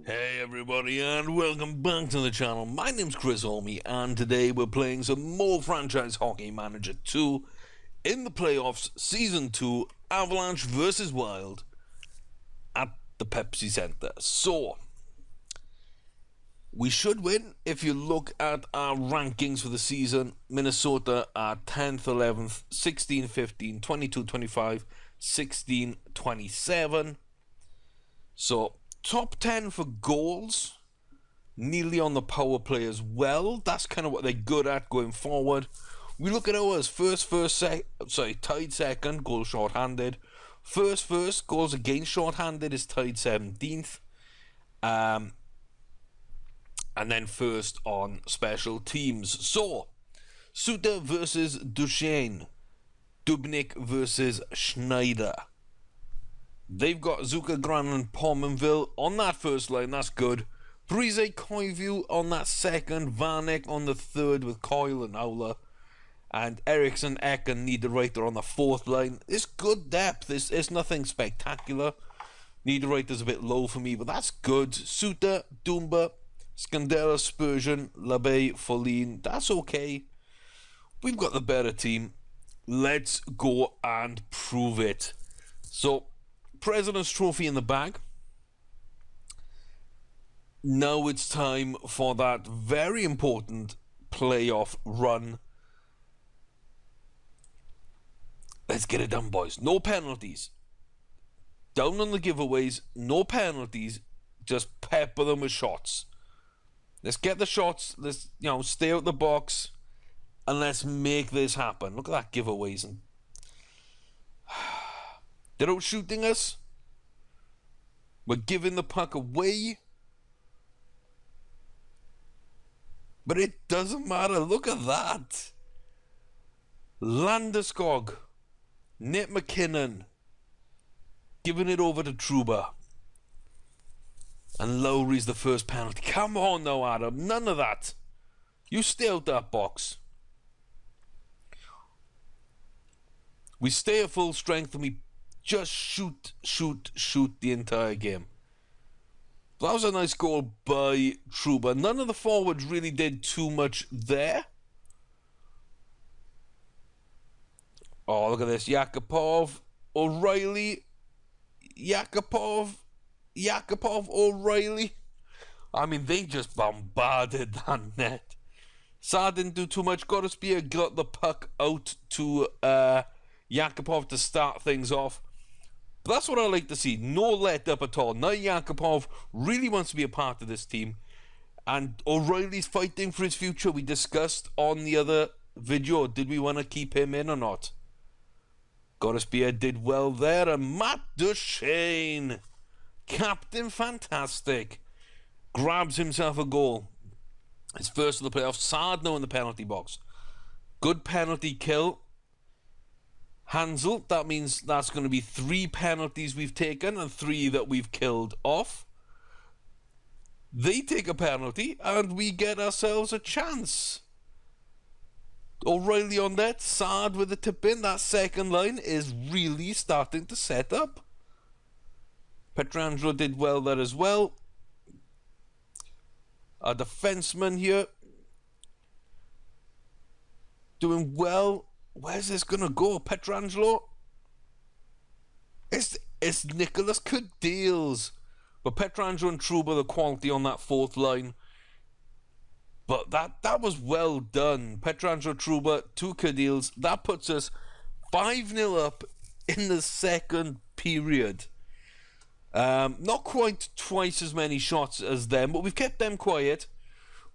Hey everybody, and welcome back to the channel. My name's Chris Holme, and today we're playing some more Franchise Hockey Manager 2 in the playoffs, Season 2, Avalanche vs Wild at the Pepsi Center. So, we should win. If you look at our rankings for the season, Minnesota are 10th, 11th, 16, 15, 22, 25, 16, 27. So, top 10 for goals, nearly on the power play as well. That's kind of what they're good at going forward. We look at ours: tied second, goals short-handed. First, goals against short-handed is tied 17th. And then first on special teams. So, Suter versus Duchesne. Dubnyk versus Schneider. They've got Zucker, Gran and Pominville on that first line. That's good. Brise, Koivu on that second. Vanek on the third with Coyle and Howler. And Eriksson, Ek and Niederreiter on the fourth line. It's good depth. It's nothing spectacular. Niederreiter's a bit low for me, but that's good. Suter, Dumba, Scandella, Spurgeon, Labey, Follin. That's okay. We've got the better team. Let's go and prove it. So, President's Trophy in the bag. Now it's time for that very important playoff run. Let's get it done, boys. No penalties. Down on the giveaways. No penalties. Just pepper them with shots. Let's get the shots. Let's, stay out the box. And let's make this happen. Look at that giveaways. And they're out shooting us. We're giving the puck away. But it doesn't matter. Look at that. Landeskog. Nate McKinnon. Giving it over to Trouba. And Lowry's the first penalty. Come on now, Adam. None of that. You stay out that box. We stay at full strength and we just shoot the entire game. That was a nice goal by Trouba. None of the forwards really did too much there. Oh, look at this. Yakupov, O'Reilly, Yakupov, O'Reilly. I mean, they just bombarded that net. Saad didn't do too much. Gottespier got the puck out to Yakupov to start things off. But that's what I like to see. No let up at all. Now Yakupov really wants to be a part of this team. And O'Reilly's fighting for his future. We discussed on the other video. Did we want to keep him in or not? Gottespier did well there. And Matt Duchesne, Captain Fantastic, grabs himself a goal. His first of the playoffs. Saad now in the penalty box. Good penalty kill. Hansel, that means that's going to be 3 penalties we've taken and 3 that we've killed off. They take a penalty and we get ourselves a chance. O'Reilly on that, Saad with the tip in. That second line is really starting to set up. Pietrangelo did well there as well. Our defenseman here doing well. Where's this gonna go? Pietrangelo? It's Nicholas Cadilles. But Pietrangelo and Trouba, the quality on that fourth line. But that was well done. Pietrangelo, Trouba, 2 Cadilles. That puts us 5-0 up in the second period. Not quite twice as many shots as them, but we've kept them quiet.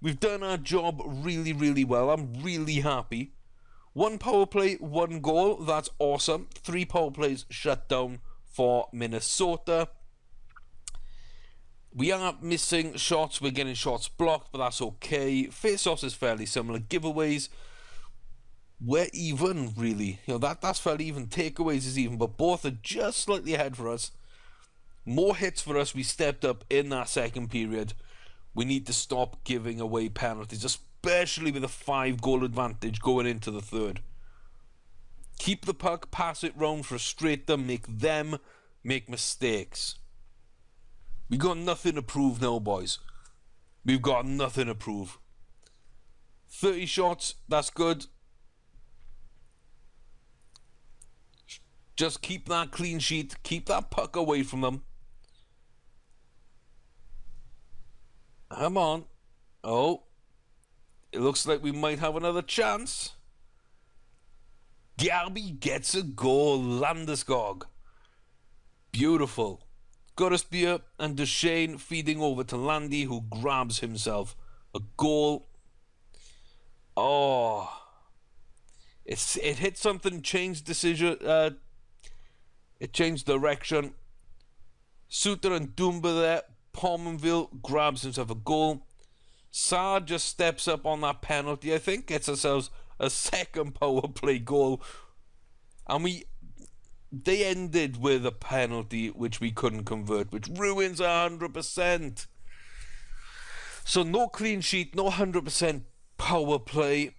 We've done our job really, really well. I'm really happy. 1 power play, 1 goal. That's awesome. 3 power plays shut down for Minnesota. We are missing shots. We're getting shots blocked, but that's okay. Face-offs is fairly similar. Giveaways, we're even, really. That's fairly even. Takeaways is even, but both are just slightly ahead for us. More hits for us. We stepped up in that second period. We need to stop giving away penalties, especially with a 5-goal advantage going into the third. Keep the puck, pass it round, frustrate them, make mistakes. We got nothing to prove now, boys. We've got nothing to prove. 30 shots, that's good. Just keep that clean sheet. Keep that puck away from them. Come on. Oh. It looks like we might have another chance. Garby gets a goal. Landeskog. Beautiful. Got a spear and Duchesne feeding over to Landy, who grabs himself a goal. Oh. It hit something, changed decision. It changed direction. Suter and Dumba there. Pominville grabs himself a goal. Saar just steps up on that penalty, I think. Gets ourselves a second power play goal. And they ended with a penalty which we couldn't convert, which ruins 100%. So no clean sheet, no 100% power play.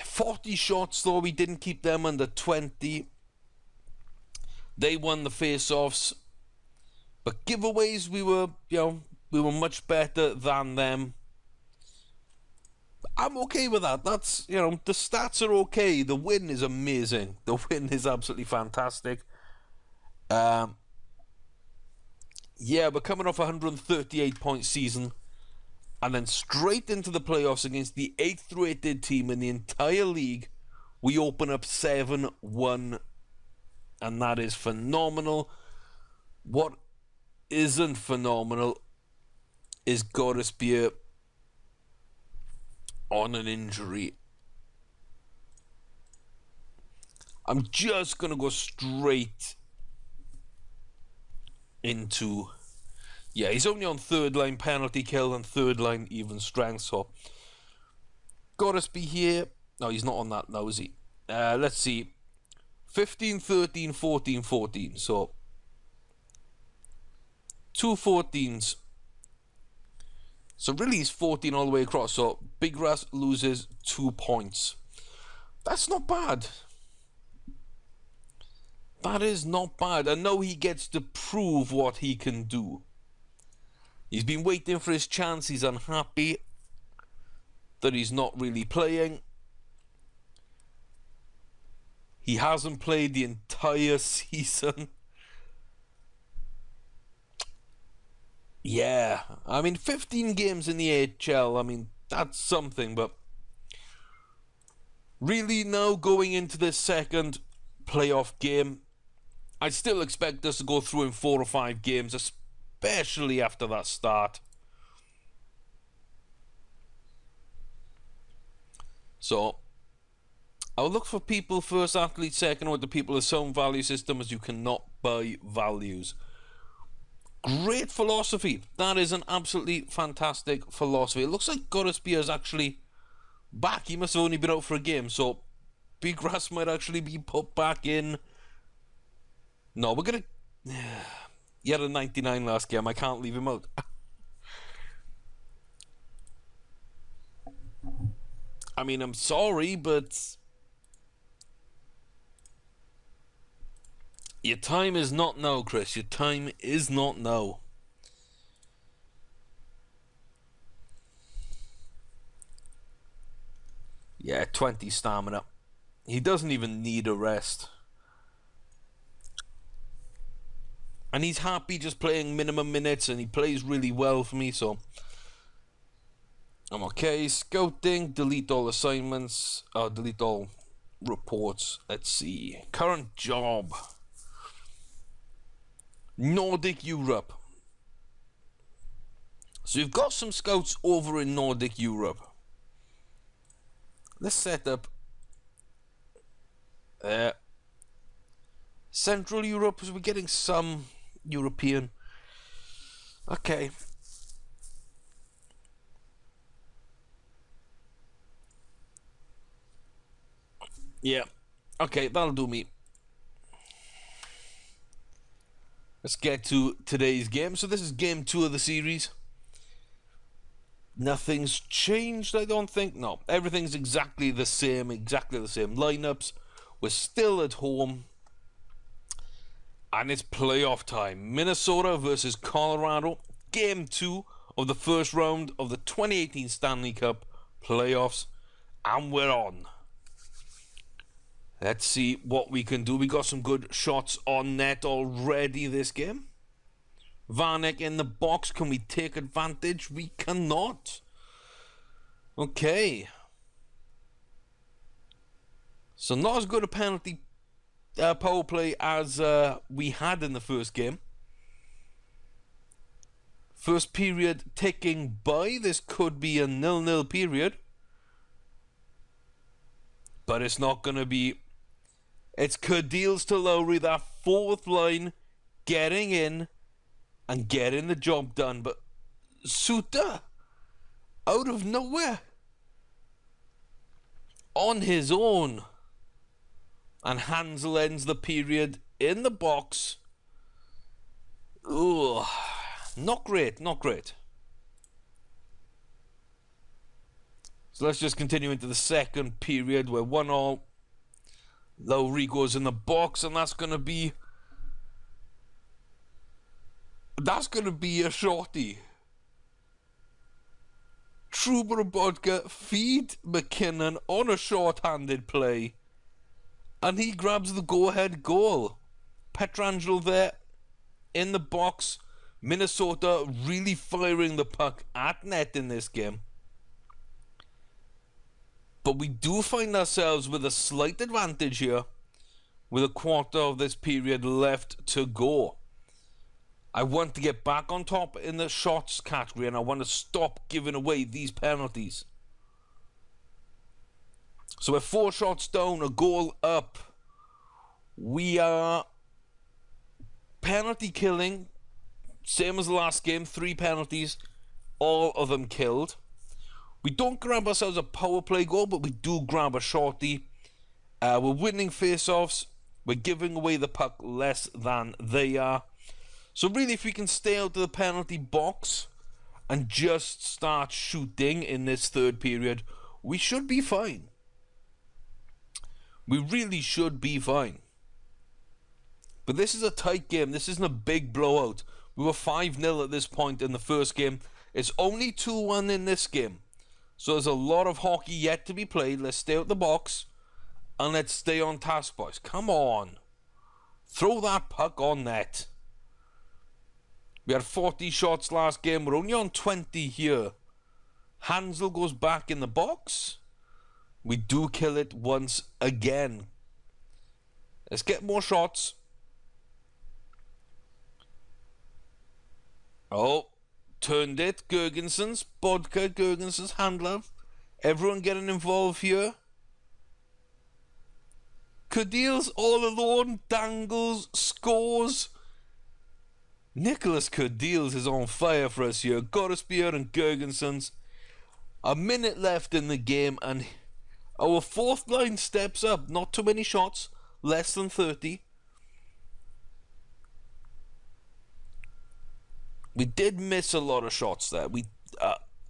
40 shots though, we didn't keep them under 20. They won the face-offs. But giveaways, we were much better than them. I'm okay with that. That's, the stats are okay. The win is amazing. The win is absolutely fantastic. Yeah, we're coming off a 138-point season. And then straight into the playoffs against the 8th rated team in the entire league. We open up 7-1. And that is phenomenal. What isn't phenomenal is Godespear on an injury. I'm just going to go straight into... Yeah, he's only on third line penalty kill and third line even strength, so... Godespear here. No, he's not on that now, is he? Let's see. 15, 13, 14, 14. So, 2 14s. So really he's 14 all the way across. So, Big Grass loses 2 points. That's not bad. That is not bad. And now he gets to prove what he can do. He's been waiting for his chance. He's unhappy that he's not really playing. He hasn't played the entire season. Yeah, I mean, 15 games in the AHL, I mean, that's something, but really now going into this second playoff game, I still expect us to go through in 4 or 5 games, especially after that start. So, I'll look for people first, athlete second, with the people assume value system, as you cannot buy values. Great philosophy. That is an absolutely fantastic philosophy. It looks like Godespear is actually back. He must have only been out for a game, so Big Grass might actually be put back in. No, we're going to... He had a 99 last game. I can't leave him out. I mean, I'm sorry, but... Your time is not now, Chris. Your time is not now. Yeah, 20 stamina. He doesn't even need a rest. And he's happy just playing minimum minutes, and he plays really well for me, so... I'm okay. Scouting, delete all assignments, delete all reports. Let's see. Current job. Nordic Europe. So you've got some scouts over in Nordic Europe. Let's set up Central Europe, because we're getting some European. Okay. Yeah. Okay, that'll do me. Let's get to today's game. So this is game 2 of the series. Nothing's changed, I don't think. No, everything's exactly the same lineups. We're still at home. And it's playoff time. Minnesota versus Colorado. Game 2 of the first round of the 2018 Stanley Cup playoffs, and we're on. Let's see what we can do. We got some good shots on net already this game. Vanek in the box. Can we take advantage? We cannot. Okay. So not as good a penalty power play as we had in the first game. First period ticking by. This could be a 0-0 period. But it's not going to be. It's Cadilles to Lowry, that fourth line, getting in and getting the job done. But Suter, out of nowhere, on his own. And Hansel ends the period in the box. Ooh, not great, not great. So let's just continue into the second period. We're 1-1. Lowry goes in the box, and that's gonna be a shorty. Truborobodka feed McKinnon on a short-handed play, and he grabs the go-ahead goal. Pietrangelo there in the box. Minnesota really firing the puck at net in this game. But we do find ourselves with a slight advantage here, with a quarter of this period left to go. I want to get back on top in the shots category, and I want to stop giving away these penalties. So we're 4 shots down, a goal up. We are penalty killing, same as the last game, 3 penalties, all of them killed. We don't grab ourselves a power play goal, but we do grab a shorty. We're winning face-offs. We're giving away the puck less than they are. So really, if we can stay out of the penalty box and just start shooting in this third period, we should be fine. We really should be fine. But this is a tight game. This isn't a big blowout. We were 5-0 at this point in the first game. It's only 2-1 in this game. So there's a lot of hockey yet to be played. Let's stay out the box. And let's stay on task, boys. Come on. Throw that puck on net. We had 40 shots last game. We're only on 20 here. Hansel goes back in the box. We do kill it once again. Let's get more shots. Oh, turned it. Gergensen's, Bodka, Gergensen's handler. Everyone getting involved here. Cadilles all alone, dangles, scores. Nicholas Cadilles is on fire for us here. Gottesbeer and Gergensen's. A minute left in the game, and our fourth line steps up. Not too many shots, less than 30. We did miss a lot of shots there.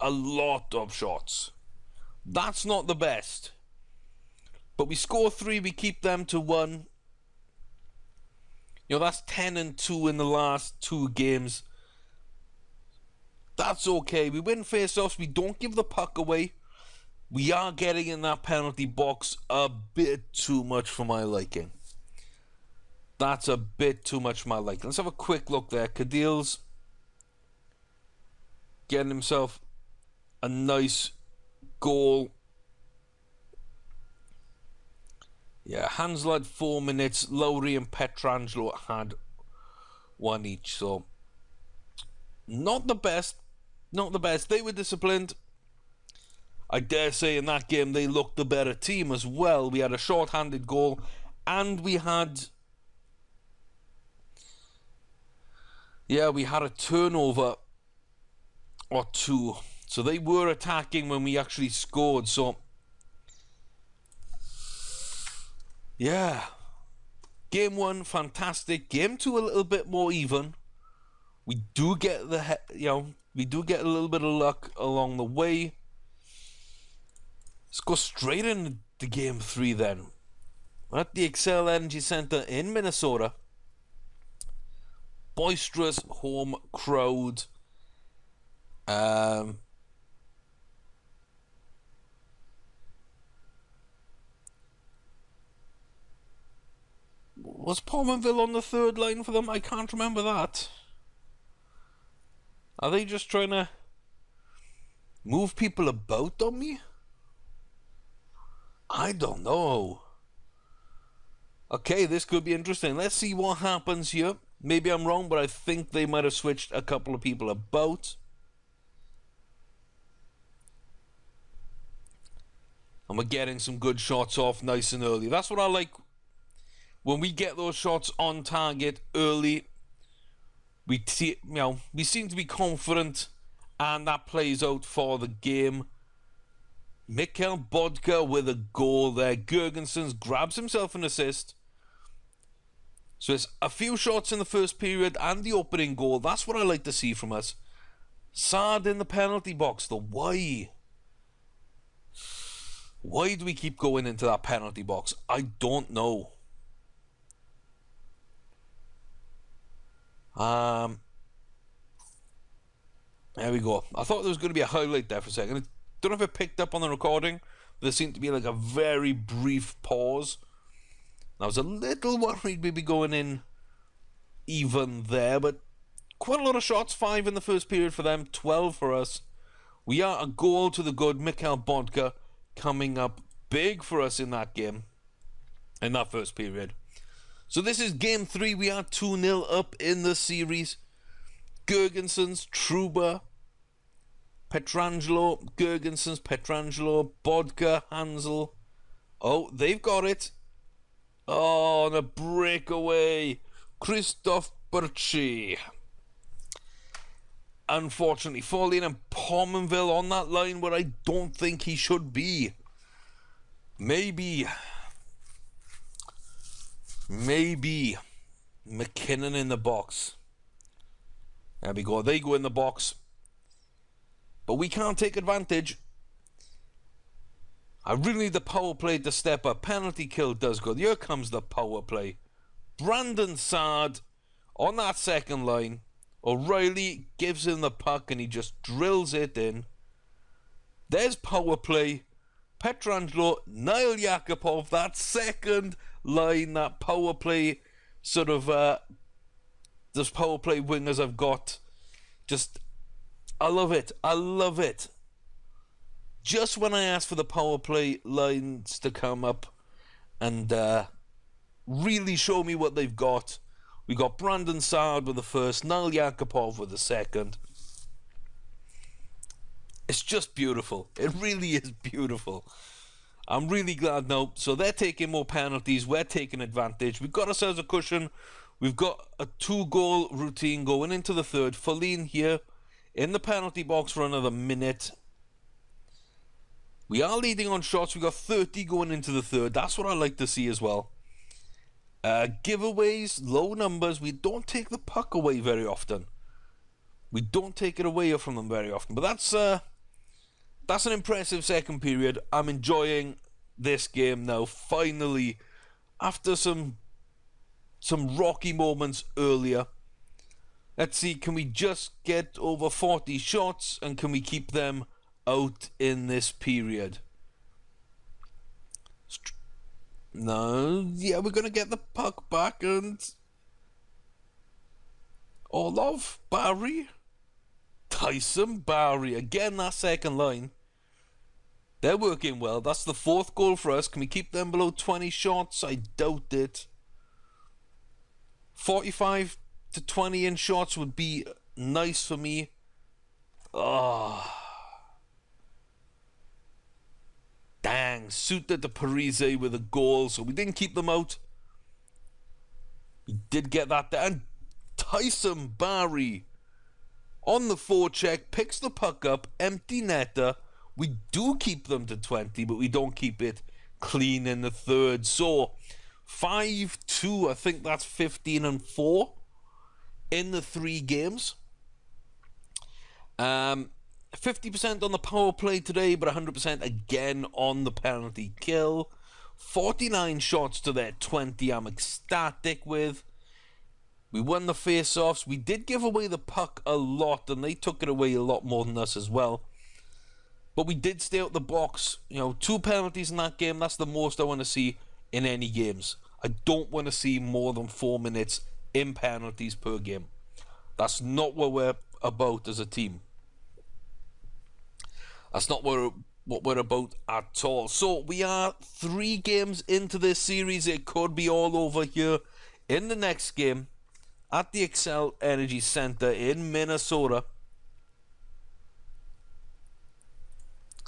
A lot of shots. That's not the best. But we score 3, we keep them to 1. You know, that's 10-2 in the last 2 games. That's okay. We win face-offs. We don't give the puck away. We are getting in that penalty box a bit too much for my liking. That's a bit too much for my liking. Let's have a quick look there. Cadilles getting himself a nice goal. Yeah, Hansel had 4 minutes. Lowry and Pietrangelo had 1 each. So, not the best. Not the best. They were disciplined. I dare say in that game they looked the better team as well. We had a short-handed goal. And we had... yeah, we had a turnover or 2. So they were attacking when we actually scored. So... yeah. Game 1, fantastic. Game 2, a little bit more even. We do get we do get a little bit of luck along the way. Let's go straight into Game 3 then. We're at the Excel Energy Center in Minnesota. Boisterous home crowd. Um, was Pominville on the third line for them? I can't remember that. Are they just trying to move people about on me? I don't know. Okay, this could be interesting. Let's see what happens here. Maybe I'm wrong, but I think they might have switched a couple of people about. And we're getting some good shots off nice and early. That's what I like. When we get those shots on target early, we seem to be confident, and that plays out for the game. Mikhail Bodka with a goal there. Gergensons grabs himself an assist. So it's a few shots in the first period and the opening goal. That's what I like to see from us. Saad in the penalty box, though. Why? Why do we keep going into that penalty box? I don't know. There we go. I thought there was going to be a highlight there for a second. I don't know if it picked up on the recording. There seemed to be like a very brief pause. I was a little worried we'd be going in even there, but quite a lot of shots. 5 in the first period for them, 12 for us. We are a goal to the good. Mikhail Bodka coming up big for us in that game, in that first period. So this is game 3. We are 2-0 up in the series. Gergensons, Truba, Petrangelo, Gergensons, Petrangelo, Bodka, Hansel. Oh, they've got it. Oh, and a breakaway. Christoph Burchi. Unfortunately, falling in Pominville on that line where I don't think he should be. Maybe McKinnon in the box. There we go. They go in the box. But we can't take advantage. I really need the power play to step up. Penalty kill does good. Here comes the power play. Brandon Saad on that second line. O'Reilly gives him the puck and he just drills it in. There's power play. Petrangelo, Niall Yakupov, that second line, that power play sort of, those power play wingers I've got. Just, I love it. I love it. Just when I ask for the power play lines to come up and really show me what they've got, we got Brandon Saad with the first, Niall Yakupov with the second. It's just beautiful. It really is beautiful. I'm really glad now. So they're taking more penalties. We're taking advantage. We've got ourselves a cushion. We've got a 2-goal routine going into the third. Feline here in the penalty box for another minute. We are leading on shots. We've got 30 going into the third. That's what I like to see as well. Giveaways, low numbers. We don't take the puck away very often. We don't take it away from them very often. But that's an impressive second period. I'm enjoying this game now. Finally, after some rocky moments earlier. Let's see, can we just get over 40 shots and can we keep them out in this period? No, yeah, we're going to get the puck back and Orlov, Barry, Tyson, Barry, again that second line. They're working well. That's the 4th goal for us. Can we keep them below 20 shots? I doubt it. 45 to 20 in shots would be nice for me. Dang, suited to Parise with a goal, so we didn't keep them out. We did get that there. And Tyson Barry on the forecheck, picks the puck up, empty netter. We do keep them to 20, but we don't keep it clean in the third. So 5-2, I think that's 15-4 in the 3 games. 50% on the power play today, but 100% again on the penalty kill. 49 shots to their 20, I'm ecstatic with. We won the face-offs. We did give away the puck a lot, and they took it away a lot more than us as well. But we did stay out the box. 2 penalties in that game. That's the most I want to see in any games. I don't want to see more than 4 minutes in penalties per game. That's not what we're about as a team. That's not what we're about at all. So we are 3 games into this series. It could be all over here in the next game at the Xcel Energy Center in Minnesota.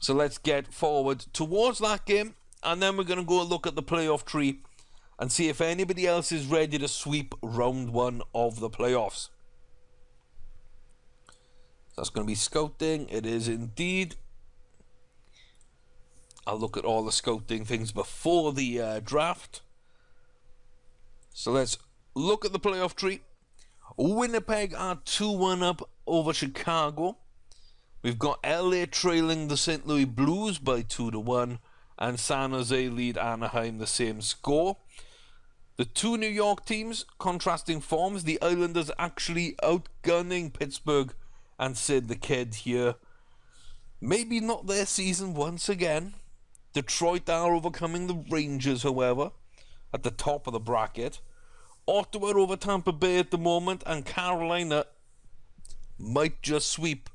So let's get forward towards that game, and then we're going to go look at the playoff tree and see if anybody else is ready to sweep round 1 of the playoffs. That's going to be scouting. It is indeed. I'll look at all the scouting things before the draft. So let's look at the playoff tree. Winnipeg are 2-1 up over Chicago. We've got LA trailing the St. Louis Blues by 2-1, and San Jose lead Anaheim the same score. The 2 New York teams contrasting forms. The Islanders actually outgunning Pittsburgh and Sid the Kid here. Maybe not their season once again. Detroit are overcoming the Rangers, however, at the top of the bracket. Ottawa over Tampa Bay at the moment, and Carolina might just sweep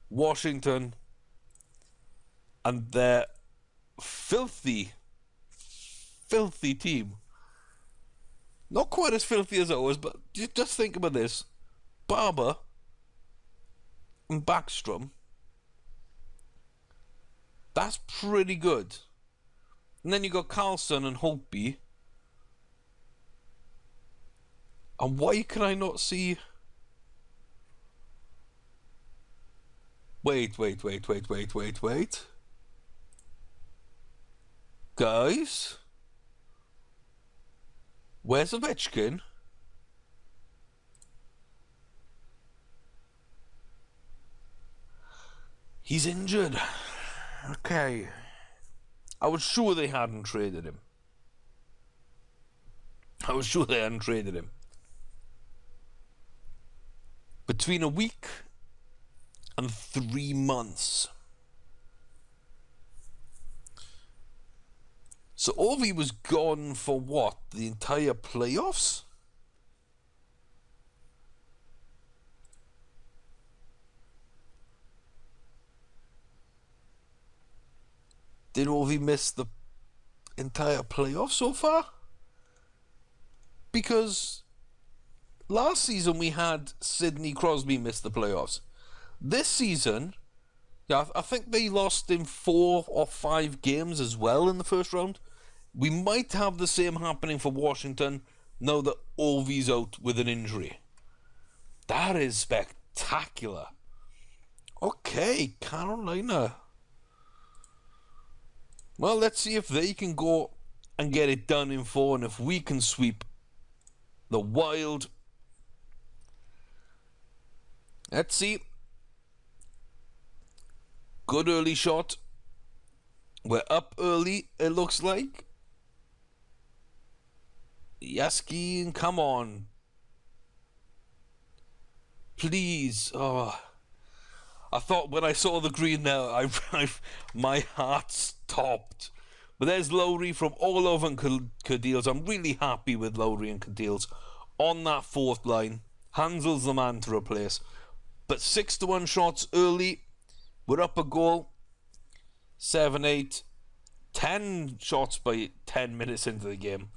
Washington and their filthy team. Not quite as filthy as ours, but just think about this. Barber and Backstrom. That's pretty good. And then you got Carlson and Holtby. And why can I not see... Wait. Guys? Where's Ovechkin? He's injured. Okay. I was sure they hadn't traded him. Between a week and 3 months. So Ovi was gone for what? The entire playoffs? Did Ovi miss the entire playoffs so far? Because last season we had Sidney Crosby miss the playoffs. This season, I think they lost in 4 or 5 games as well in the first round. We might have the same happening for Washington now that Ovi's out with an injury. That is spectacular. Okay, Carolina. Well, let's see if they can go and get it done in 4, and if we can sweep the Wild. Let's see. Good early shot. We're up early, it looks like. Yaskin, come on. Please. Oh. I thought when I saw the green now, my heart stopped. But there's Lowry from Orlov and Cadilles. I'm really happy with Lowry and Cadilles on that 4th line. Hansel's the man to replace. But 6-1 shots early. We're up a goal. 7-8. 10 shots by 10 minutes into the game.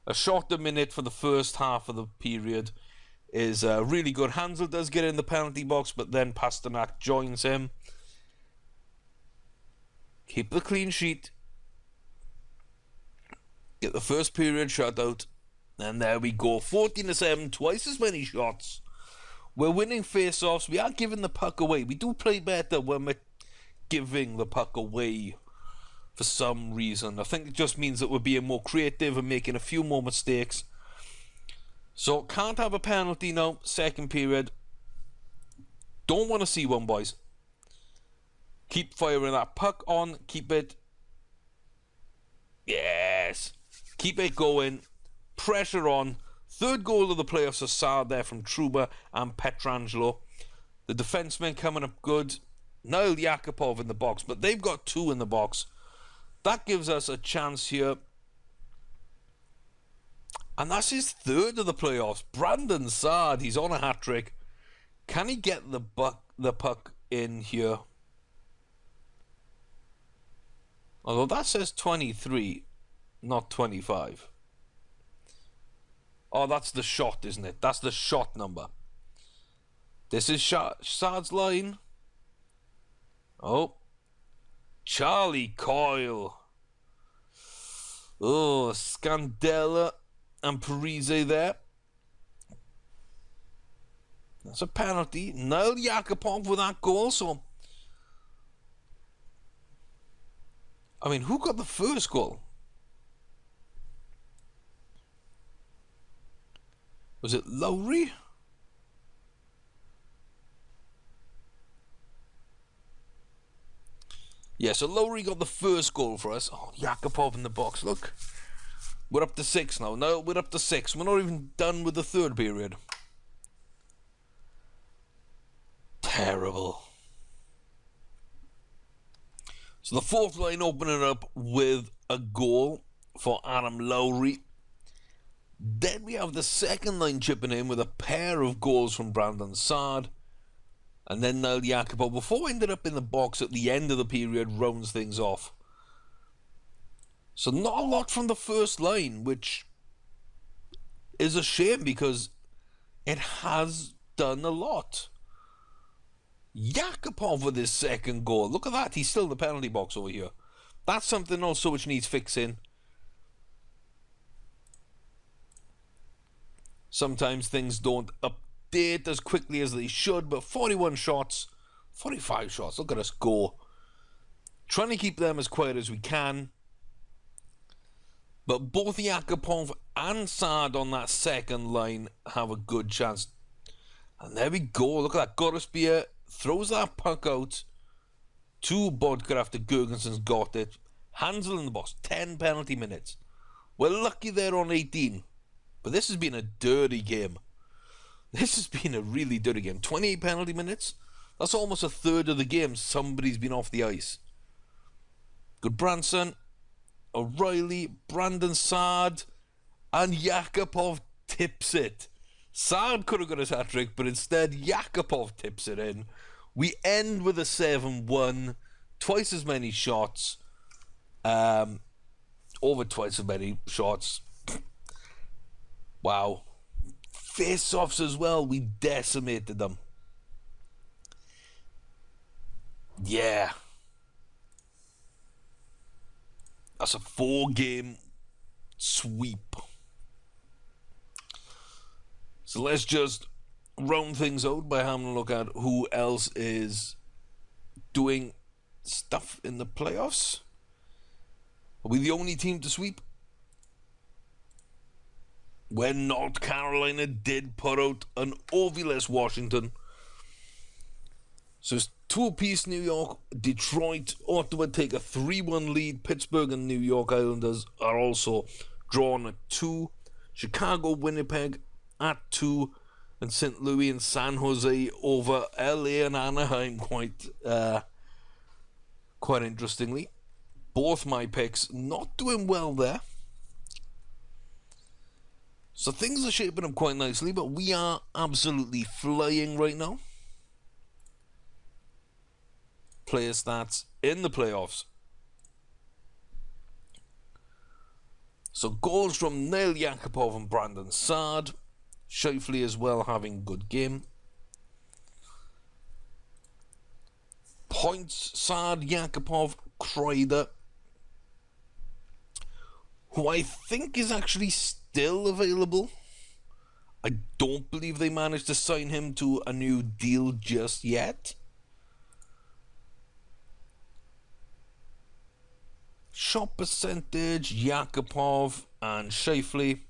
A shot a minute for the first half of the period is really good. Hansel does get in the penalty box, but then Pasternak joins him. Keep the clean sheet. Get the first period shutout. And there we go. 14-7, twice as many shots. We're winning face-offs. We are giving the puck away. We do play better when we're giving the puck away for some reason. I think it just means that we're being more creative and making a few more mistakes. So, can't have a penalty now. Second period. Don't want to see one, boys. Keep firing that puck on. Keep it. Yes. Keep it going. Pressure on. Third goal of the playoffs are Saad there from Truba and Petrangelo. The defensemen coming up good. Nail Yakupov in the box, but they've got 2 in the box. That gives us a chance here. And that's his third of the playoffs. Brandon Saad, he's on a hat-trick. Can he get the puck in here? Although that says 23, not 25. Oh, that's the shot, isn't it? That's the shot number. This is Saad's line. Oh. Charlie Coyle. Oh, Scandella and Parise there. That's a penalty. Nail Yakupov with that goal, so... I mean, who got the first goal? Was it Lowry? Yeah, so Lowry got the first goal for us. Oh, Yakupov in the box, look. We're up to 6 now. No, we're up to 6. We're not even done with the third period. Terrible. So the fourth line opening up with a goal for Adam Lowry. Then we have the second line chipping in with a pair of goals from Brandon Saad. And then Nail Yakupov, before we ended up in the box at the end of the period, rounds things off. So not a lot from the first line, which is a shame because it has done a lot. Yakupov with his second goal. Look at that, he's still in the penalty box over here. That's something also which needs fixing. Sometimes things don't update as quickly as they should, but 41 shots, 45 shots, look at us go. Trying to keep them as quiet as we can. But both Yakupov and Saad on that second line have a good chance. And there we go, look at that. Gorospear throws that puck out to Bodker after Gergensen's got it. Hansel in the box, 10 penalty minutes. We're lucky they're on 18. But this has been a dirty game. This has been a really dirty game. 28 penalty minutes. That's almost a third of the game somebody's been off the ice. Good Branson, O'Reilly, Brandon Saad, and Yakupov tips it. Saad could have got his hat-trick, but instead Yakupov tips it in. We end with a 7-1. Twice as many shots. Over twice as many shots. Wow. Face-offs as well. We decimated them. Yeah. That's a 4-game sweep. So let's just round things out by having a look at who else is doing stuff in the playoffs. Are we the only team to sweep? When North Carolina did put out an Ovilus Washington. So it's 2 apiece New York, Detroit, Ottawa take a 3-1 lead. Pittsburgh and New York Islanders are also drawn at 2. Chicago, Winnipeg at 2. And St. Louis and San Jose over LA and Anaheim quite interestingly. Both my picks not doing well there. So things are shaping up quite nicely, but we are absolutely flying right now. Player stats in the playoffs. So goals from Nail Yakupov and Brandon Saad. Shifley as well having good game. Points, Saad, Yakupov, Kreider, who I think is actually still available. I don't believe they managed to sign him to a new deal just yet. Shot percentage, Yakupov and Shifley.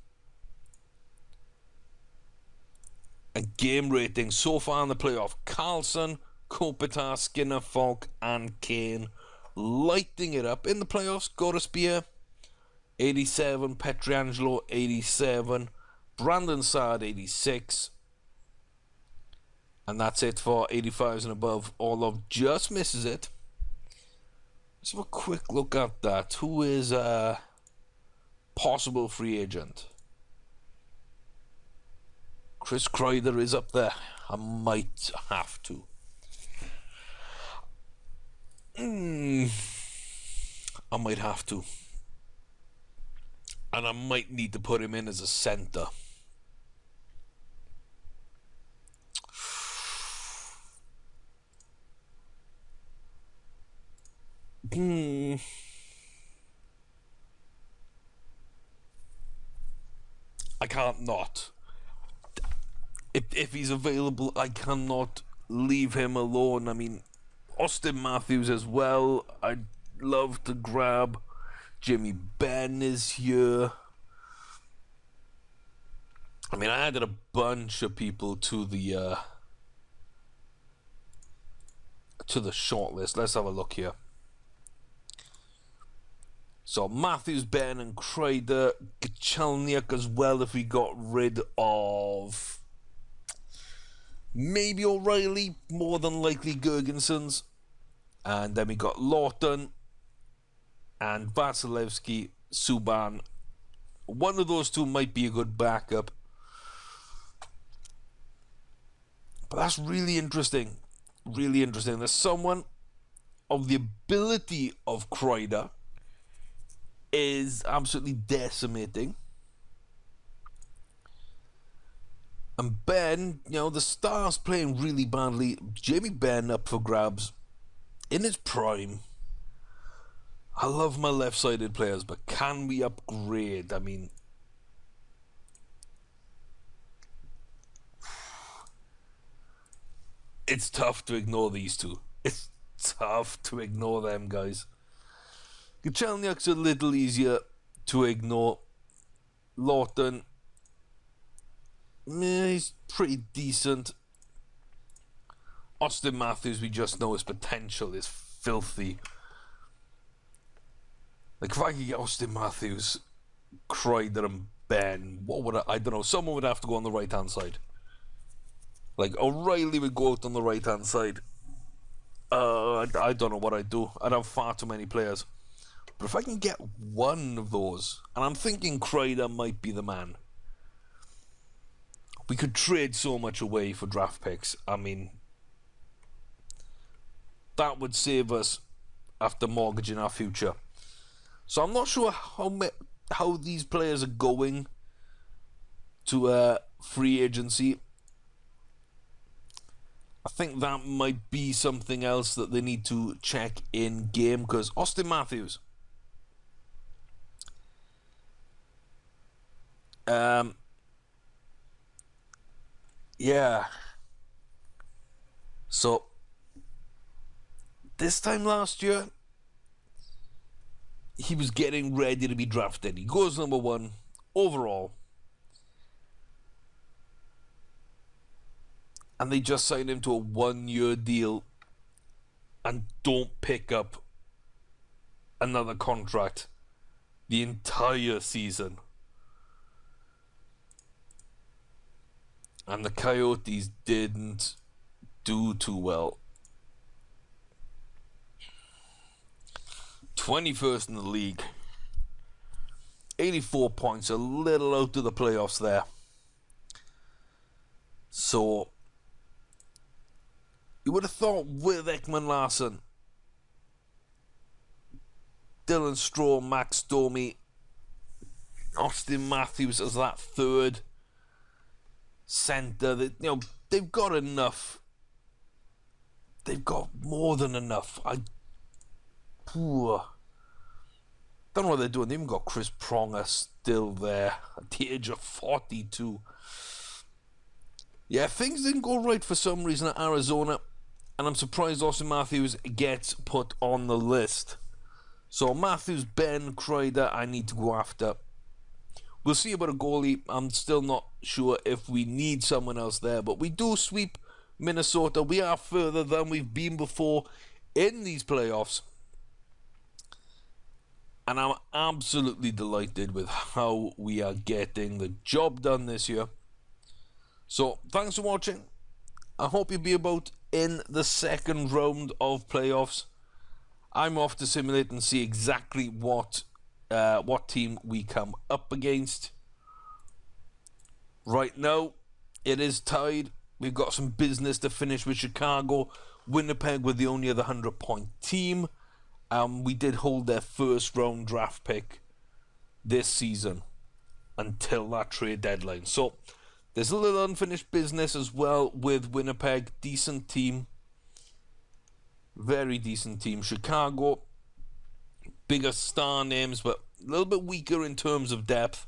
And game rating so far in the playoff. Carlson, Kopitar, Skinner, Falk and Kane lighting it up in the playoffs. Gorospear 87, Petrangelo 87, Brandon Saad, 86. And that's it for 85s and above. Orlov just misses it. Let's have a quick look at that. Who is a possible free agent? Chris Kreider is up there. I might have to. I might have to. And I might need to put him in as a center. I can't not. If he's available, I cannot leave him alone. I mean, Austin Matthews as well. I'd love to grab. Jimmy Benn is here. I mean, I added a bunch of people to the shortlist. Let's have a look here. So Matthews, Benn, and Kreider, Gachelniak as well. If we got rid of maybe O'Reilly, more than likely Gergensons, and then we got Lawton and Vasilevsky, Subban. One of those two might be a good backup. But that's really interesting. Really interesting. There's someone of the ability of Kreider is absolutely decimating. And Ben, you know, the Stars playing really badly. Jamie Benn up for grabs in his prime. I love my left-sided players, but can we upgrade? I mean, it's tough to ignore these two. It's tough to ignore them, guys. Gachelniak's a little easier to ignore. Lawton, he's pretty decent. Austin Matthews, we just know his potential is filthy. Like, if I could get Austin Matthews, Kreider, and Ben, what would I don't know, someone would have to go on the right-hand side. Like, O'Reilly would go out on the right-hand side. I don't know what I'd do. I'd have far too many players. But if I can get one of those, and I'm thinking Kreider might be the man, we could trade so much away for draft picks. I mean, that would save us after mortgaging our future. So I'm not sure how these players are going to free agency. I think that might be something else that they need to check in game, because Austin Matthews, yeah. So this time last year, he was getting ready to be drafted. He goes number 1 overall. And they just signed him to a 1-year deal and don't pick up another contract the entire season. And the Coyotes didn't do too well. 21st in the league. 84 points, a little out of the playoffs there. So, you would have thought with Ekman Larsson, Dylan Straw, Max Domi, Austin Matthews as that third center, that, you know, they've got enough. They've got more than enough. Don't know what they're doing. They even got Chris Pronger still there at the age of 42. Yeah, things didn't go right for some reason at Arizona, and I'm surprised Austin Matthews gets put on the list. So Matthews, Ben, Kreider, I need to go after. We'll see about a goalie. I'm still not sure if we need someone else there, but we do sweep Minnesota. We are further than we've been before in these playoffs. And I'm absolutely delighted with how we are getting the job done this year. So, thanks for watching. I hope you'll be about in the second round of playoffs. I'm off to simulate and see exactly what team we come up against. Right now, it is tied. We've got some business to finish with Chicago. Winnipeg were the only other 100-point team. We did hold their first round draft pick this season until that trade deadline. So there's a little unfinished business as well with Winnipeg. Decent team. Very decent team. Chicago, bigger star names, but a little bit weaker in terms of depth.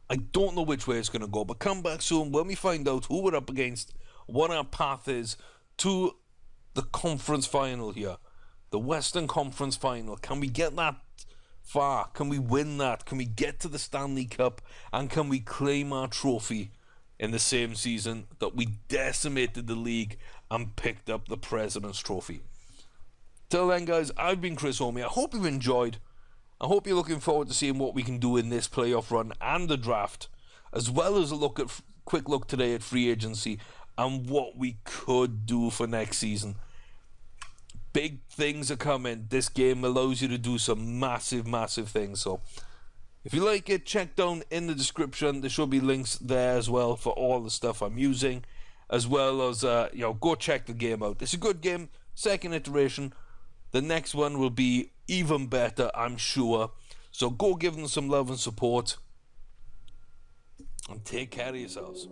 I don't know which way it's going to go, but come back soon when we find out who we're up against, what our path is to the conference final here. The Western Conference final. Can we get that far? Can we win that? Can we get to the Stanley Cup? And can we claim our trophy in the same season that we decimated the league and picked up the President's Trophy? Till then, guys, I've been Chris Homey. I hope you've enjoyed. I hope you're looking forward to seeing what we can do in this playoff run and the draft, as well as a quick look today at free agency and what we could do for next season. Big things are coming. This game allows you to do some massive, massive things. So if you like it, check down in the description. There should be links there as well for all the stuff I'm using, as well as go check the game out. It's a good game. Second iteration. The next one will be even better, I'm sure. So go give them some love and support. And take care of yourselves.